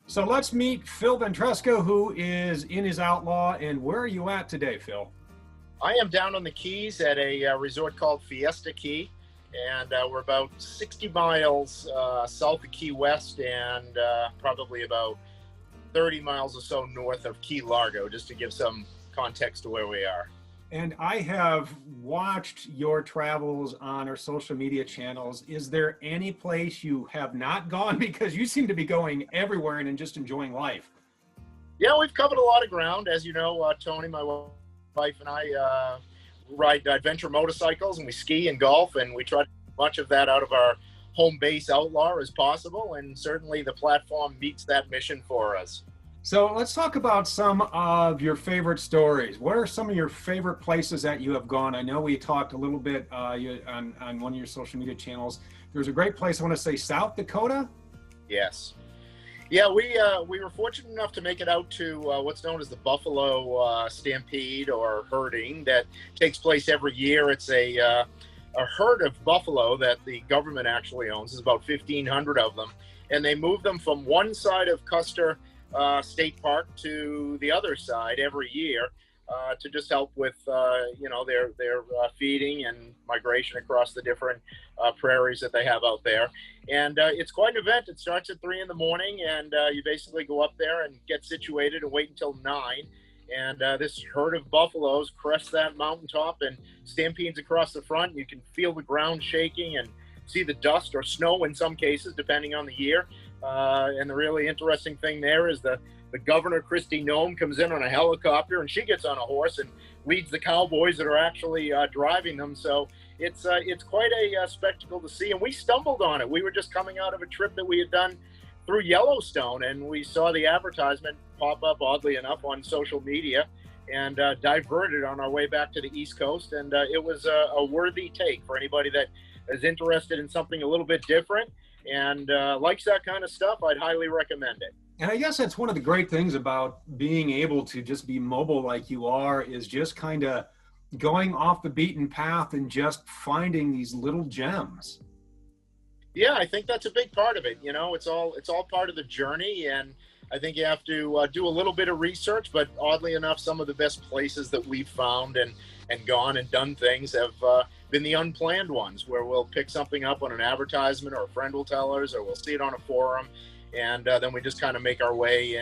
So let's meet Phil Ventresco, who is in his Outlaw. And where are you at today, Phil? I am down on the Keys at a resort called Fiesta Key, and we're about 60 miles south of Key West and probably about 30 miles or so north of Key Largo, just to give some context to where we are. And I have watched your travels on our social media channels. Is there any place you have not gone? Because you seem to be going everywhere and just enjoying life. Yeah, we've covered a lot of ground. As you know, Toni, my wife, and I ride adventure motorcycles, and we ski and golf, and we try to do much of that out of our home base Outlaw as possible, and certainly the platform meets that mission for us. So let's talk about some of your favorite stories. What are some of your favorite places that you have gone? I know we talked a little bit on one of your social media channels. There's a great place, I want to say South Dakota? Yes. Yeah, we were fortunate enough to make it out to what's known as the Buffalo Stampede or herding that takes place every year. It's a herd of buffalo that the government actually owns. There's about 1,500 of them, and they move them from one side of Custer State Park to the other side every year to just help with their feeding and migration across the different prairies that they have out there. And it's quite an event. It starts at 3 in the morning, and you basically go up there and get situated and wait until 9. And this herd of buffaloes crests that mountaintop and stampedes across the front. You can feel the ground shaking and see the dust or snow in some cases, depending on the year. And the really interesting thing there is the governor, Kristi Noem, comes in on a helicopter, and she gets on a horse and leads the cowboys that are actually driving them. So it's quite a spectacle to see. And we stumbled on it. We were just coming out of a trip that we had done through Yellowstone, and we saw the advertisement pop up, oddly enough, on social media, and diverted on our way back to the East Coast. And it was a worthy take for anybody that is interested in something a little bit different and likes that kind of stuff. I'd highly recommend it. And I guess that's one of the great things about being able to just be mobile like you are, is just kind of going off the beaten path and just finding these little gems. Yeah, I think that's a big part of it. You know, it's all part of the journey, and I think you have to do a little bit of research. But oddly enough, some of the best places that we've found and gone and done things have been the unplanned ones, where we'll pick something up on an advertisement, or a friend will tell us, or we'll see it on a forum, and then we just kind of make our way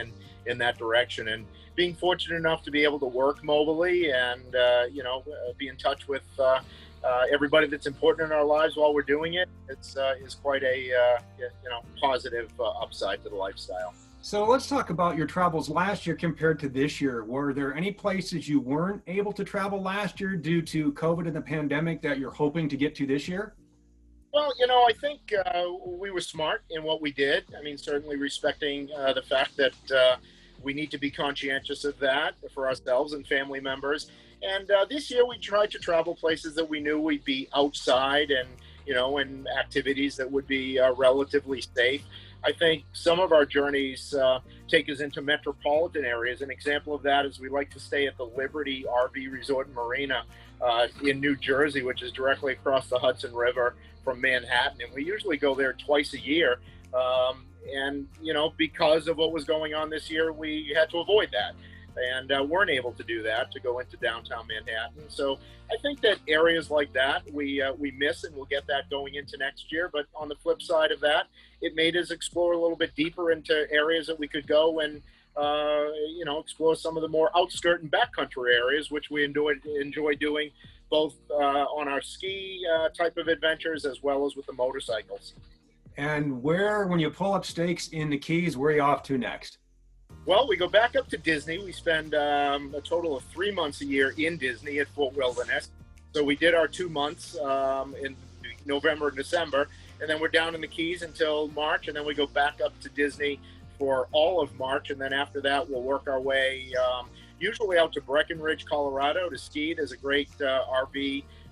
in that direction. And being fortunate enough to be able to work mobily and be in touch with everybody that's important in our lives while we're doing it, is quite a positive upside to the lifestyle. So let's talk about your travels last year compared to this year. Were there any places you weren't able to travel last year due to COVID and the pandemic that you're hoping to get to this year? Well, I think we were smart in what we did. I mean, certainly respecting the fact that we need to be conscientious of that for ourselves and family members. And this year we tried to travel places that we knew we'd be outside and, in activities that would be relatively safe. I think some of our journeys take us into metropolitan areas. An example of that is we like to stay at the Liberty RV Resort and Marina in New Jersey, which is directly across the Hudson River from Manhattan. And we usually go there twice a year. And because of what was going on this year, we had to avoid that. And weren't able to do that, to go into downtown Manhattan. So I think that areas like that we miss, and we'll get that going into next year. But on the flip side of that, it made us explore a little bit deeper into areas that we could go and explore some of the more outskirt and backcountry areas, which we enjoy doing both on our ski type of adventures as well as with the motorcycles. And when you pull up stakes in the Keys, where are you off to next? Well, we go back up to Disney. We spend a total of 3 months a year in Disney at Fort Wilderness. So we did our 2 months in November and December, and then we're down in the Keys until March, and then we go back up to Disney for all of March, and then after that we'll work our way usually out to Breckenridge, Colorado to ski. There's a great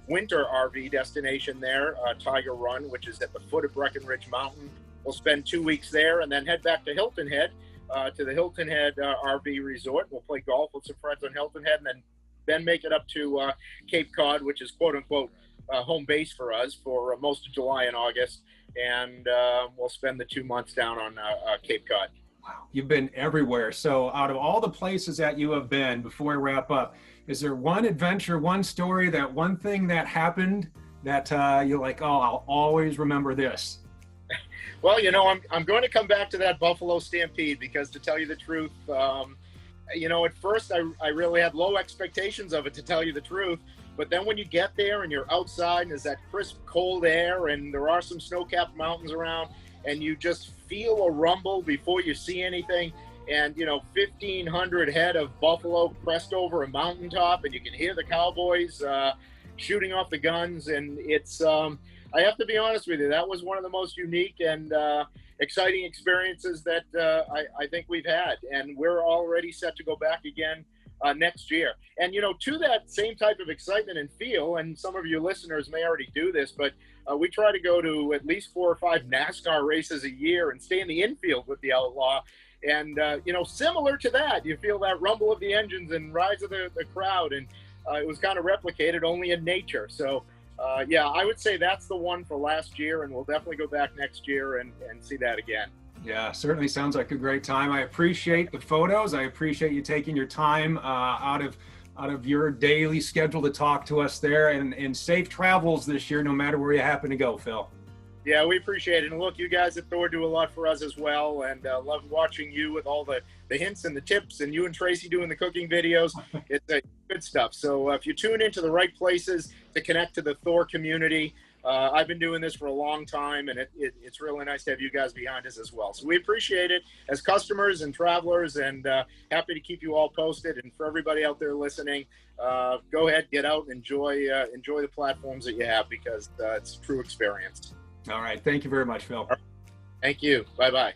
winter RV destination there, Tiger Run, which is at the foot of Breckenridge Mountain. We'll spend 2 weeks there and then head back to Hilton Head, to the Hilton Head RV Resort. We'll play golf with some friends on Hilton Head, and then make it up to Cape Cod, which is quote unquote home base for us for most of July and August. And we'll spend the 2 months down on Cape Cod. Wow, you've been everywhere. So out of all the places that you have been, before I wrap up, is there one adventure, one story, that one thing that happened that you're like, oh, I'll always remember this? Well, I'm going to come back to that Buffalo Stampede because, to tell you the truth, at first I really had low expectations of it, to tell you the truth. But then when you get there and you're outside and there's that crisp, cold air and there are some snow-capped mountains around and you just feel a rumble before you see anything, and 1,500 head of buffalo pressed over a mountaintop, and you can hear the cowboys shooting off the guns, and it's I have to be honest with you, that was one of the most unique and exciting experiences that I think we've had, and we're already set to go back again next year. And to that same type of excitement and feel, and some of your listeners may already do this, but we try to go to at least 4 or 5 NASCAR races a year and stay in the infield with the Outlaw. And similar to that, you feel that rumble of the engines and rise of the crowd, and it was kind of replicated only in nature. So I would say that's the one for last year, and we'll definitely go back next year and see that again. Yeah, certainly sounds like a great time. I appreciate the photos. I appreciate you taking your time out of your daily schedule to talk to us there, and safe travels this year, no matter where you happen to go, Phil. Yeah, we appreciate it. And look, you guys at Thor do a lot for us as well, and love watching you with all the hints and the tips, and you and Tracy doing the cooking videos. It's good stuff. So if you tune into the right places to connect to the Thor community, I've been doing this for a long time, and it's really nice to have you guys behind us as well. So we appreciate it as customers and travelers, and happy to keep you all posted. And for everybody out there listening, go ahead, get out, and enjoy the platforms that you have, because it's a true experience. All right. Thank you very much, Phil. Thank you. Bye-bye.